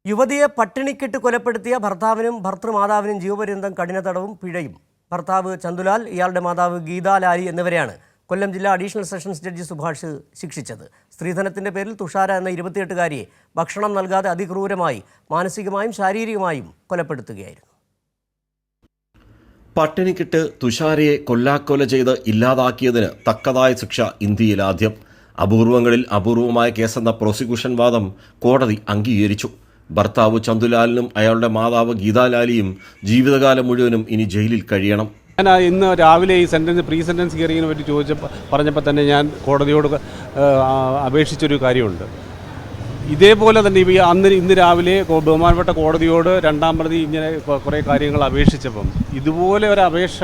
യുവതിയെ പട്ടിണിക്കിട്ട് കൊലപ്പെടുത്തിയ ഭർത്താവിനും ഭർത്തൃമാതാവിനും ജീവപര്യന്തം കഠിന തടവും പിഴയും. ഭർത്താവ് ചന്തുലാൽ, ഇയാളുടെ മാതാവ് ഗീതാലാലി എന്നിവരെയാണ് കൊല്ലം ജില്ലാ അഡീഷണൽ സെഷൻസ് ജഡ്ജി സുഭാഷ് ശിക്ഷിച്ചത്. സ്ത്രീധനത്തിന്റെ പേരിൽ തുഷാര എന്ന 28-കാരിയെ ഭക്ഷണം നൽകാതെ അതിക്രൂരമായി മാനസികമായും ശാരീരികമായും കൊലപ്പെടുത്തുകയായിരുന്നു. പട്ടിണിക്കിട്ട് തുഷാരയെ കൊല്ലാക്കൊല ചെയ്ത് ഇല്ലാതാക്കിയതിന് തക്കതായ ശിക്ഷ ഇന്ത്യയിൽ ആദ്യം. അപൂർവങ്ങളിൽ അപൂർവമായ കേസെന്ന പ്രോസിക്യൂഷൻ വാദം കോടതി അംഗീകരിച്ചു. ഭർത്താവ് ചന്തുലാലിനും അയാളുടെ മാതാവ് ഗീതാലാലിയും ജീവിതകാലം മുഴുവനും ഇനി ജയിലിൽ കഴിയണം. ഞാൻ ഇന്ന് രാവിലെ ഈ പ്രീ സെൻറ്റൻസ് ഹിയറിങ്ങിനെ പറ്റി പറഞ്ഞപ്പോൾ തന്നെ ഞാൻ കോടതിയോട് അപേക്ഷിച്ചൊരു കാര്യമുണ്ട്. ഇതേപോലെ തന്നെ ഇന്ന് രാവിലെ ബഹുമാനപ്പെട്ട കോടതിയോട് രണ്ടാം പ്രതി ഇങ്ങനെ കുറേ കാര്യങ്ങൾ അപേക്ഷിച്ചപ്പം ഇതുപോലെ ഒരു അപേക്ഷ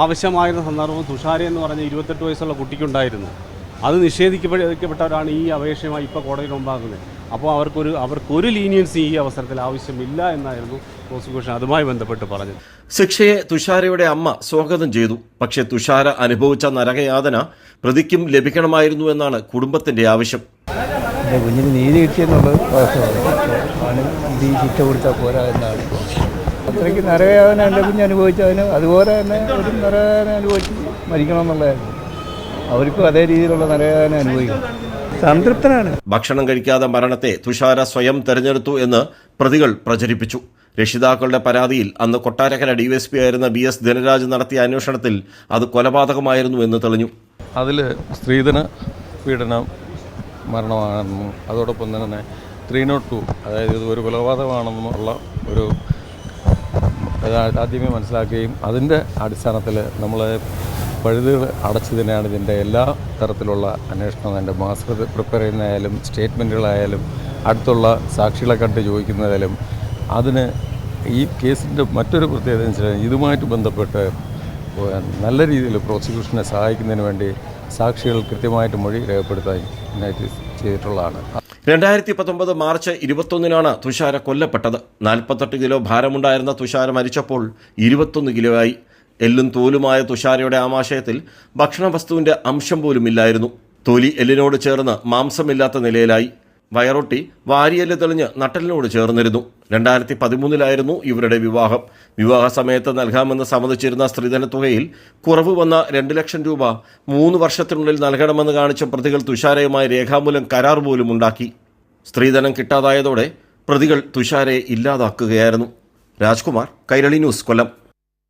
ആവശ്യമായിരുന്ന സന്ദർഭം തുഷാര എന്ന് പറഞ്ഞ 28 വയസ്സുള്ള കുട്ടിക്കുണ്ടായിരുന്നു. അത് നിഷേധിക്കപ്പെട്ടവരാണ് ഈ അപേക്ഷയുമായി ഇപ്പോൾ കോടതിയിൽ മുമ്പാകുന്നത്. അപ്പോൾ അവർക്കൊരു ലീനിയൻസി ഈ അവസരത്തിൽ ആവശ്യമില്ല എന്നായിരുന്നു പ്രോസിക്യൂഷൻ അതുമായി ബന്ധപ്പെട്ട് പറഞ്ഞത്. ശിക്ഷയെ തുഷാരയുടെ അമ്മ സ്വാഗതം ചെയ്തു. പക്ഷേ തുഷാര അനുഭവിച്ച നരകയാതന പ്രതിക്കും ലഭിക്കണമായിരുന്നു എന്നാണ് കുടുംബത്തിന്റെ ആവശ്യം. കുഞ്ഞിന് നീതി കിട്ടിയെന്നുള്ളത് ആണ് ഇത് ശിക്ഷ കൊടുത്താൽ പോരാ എന്നാണ്. അത്രയ്ക്ക് നരകയാതന എൻ്റെ കുഞ്ഞ് അനുഭവിച്ചതിന് അതുപോലെ തന്നെ ഒരു നരകയാതന അനുഭവിച്ച് മരിക്കണമെന്നുള്ളതായിരുന്നു. അവർക്കും അതേ രീതിയിലുള്ള നരകയാതന അനുഭവിക്കും. സംതൃപ്തനാണ്. ഭക്ഷണം കഴിക്കാതെ മരണത്തെ തുഷാര സ്വയം തെരഞ്ഞെടുത്തു എന്ന് പ്രതികൾ പ്രചരിപ്പിച്ചു. രക്ഷിതാക്കളുടെ പരാതിയിൽ അന്ന് കൊട്ടാരക്കര DSP ആയിരുന്ന BS ധനരാജ് നടത്തിയ അന്വേഷണത്തിൽ അത് കൊലപാതകമായിരുന്നു എന്ന് തെളിഞ്ഞു. അതിൽ സ്ത്രീധന പീഡനം മരണമാണെന്നും അതോടൊപ്പം തന്നെ 302 അതായത് ഇത് ഒരു കൊലപാതകമാണെന്നുമുള്ള ഒരു ആദ്യമേ മനസ്സിലാക്കുകയും അതിൻ്റെ അടിസ്ഥാനത്തിൽ നമ്മൾ പഴുതുകൾ അടച്ചതിനാണ് ഇതിൻ്റെ എല്ലാ തരത്തിലുള്ള അന്വേഷണം. എൻ്റെ മാസ്റ്റർ പ്രിപ്പയർ ചെയ്യുന്നതായാലും സ്റ്റേറ്റ്മെൻറ്റുകളായാലും അടുത്തുള്ള സാക്ഷികളെ കണ്ട് ചോദിക്കുന്നതായാലും അതിന് ഈ കേസിൻ്റെ മറ്റൊരു പ്രത്യേകത എന്ന് വെച്ചാൽ ഇതുമായിട്ട് ബന്ധപ്പെട്ട് നല്ല രീതിയിൽ പ്രോസിക്യൂഷനെ സഹായിക്കുന്നതിന് വേണ്ടി സാക്ഷികൾ കൃത്യമായിട്ട് മൊഴി രേഖപ്പെടുത്താൻ ചെയ്തിട്ടുള്ളതാണ്. 2019 മാർച്ച് 21 തുഷാര കൊല്ലപ്പെട്ടത്. 48 കിലോ ഭാരമുണ്ടായിരുന്ന തുഷാര മരിച്ചപ്പോൾ 21 കിലോയായി. എല്ലും തോലുമായ തുഷാരയുടെ ആമാശയത്തിൽ ഭക്ഷണ വസ്തുവിൻ്റെ അംശം പോലും ഇല്ലായിരുന്നു. തൊലി എല്ലിനോട് ചേർന്ന് മാംസമില്ലാത്ത നിലയിലായി. വയറൊട്ടി വാരിയെല്ല് തെളിഞ്ഞ് നട്ടലിനോട് ചേർന്നിരുന്നു. 2013 ഇവരുടെ വിവാഹം. വിവാഹ സമയത്ത് നൽകാമെന്ന് സമ്മതിച്ചിരുന്ന സ്ത്രീധനത്തുകയിൽ കുറവ് വന്ന 2 ലക്ഷം രൂപ 3 വർഷത്തിനുള്ളിൽ നൽകണമെന്ന് കാണിച്ച പ്രതികൾ തുഷാരയുമായി രേഖാമൂലം കരാർ പോലും ഉണ്ടാക്കി. സ്ത്രീധനം കിട്ടാതായതോടെ പ്രതികൾ തുഷാരയെ ഇല്ലാതാക്കുകയായിരുന്നു. രാജ്കുമാർ, കൈരളി ന്യൂസ്, കൊല്ലം.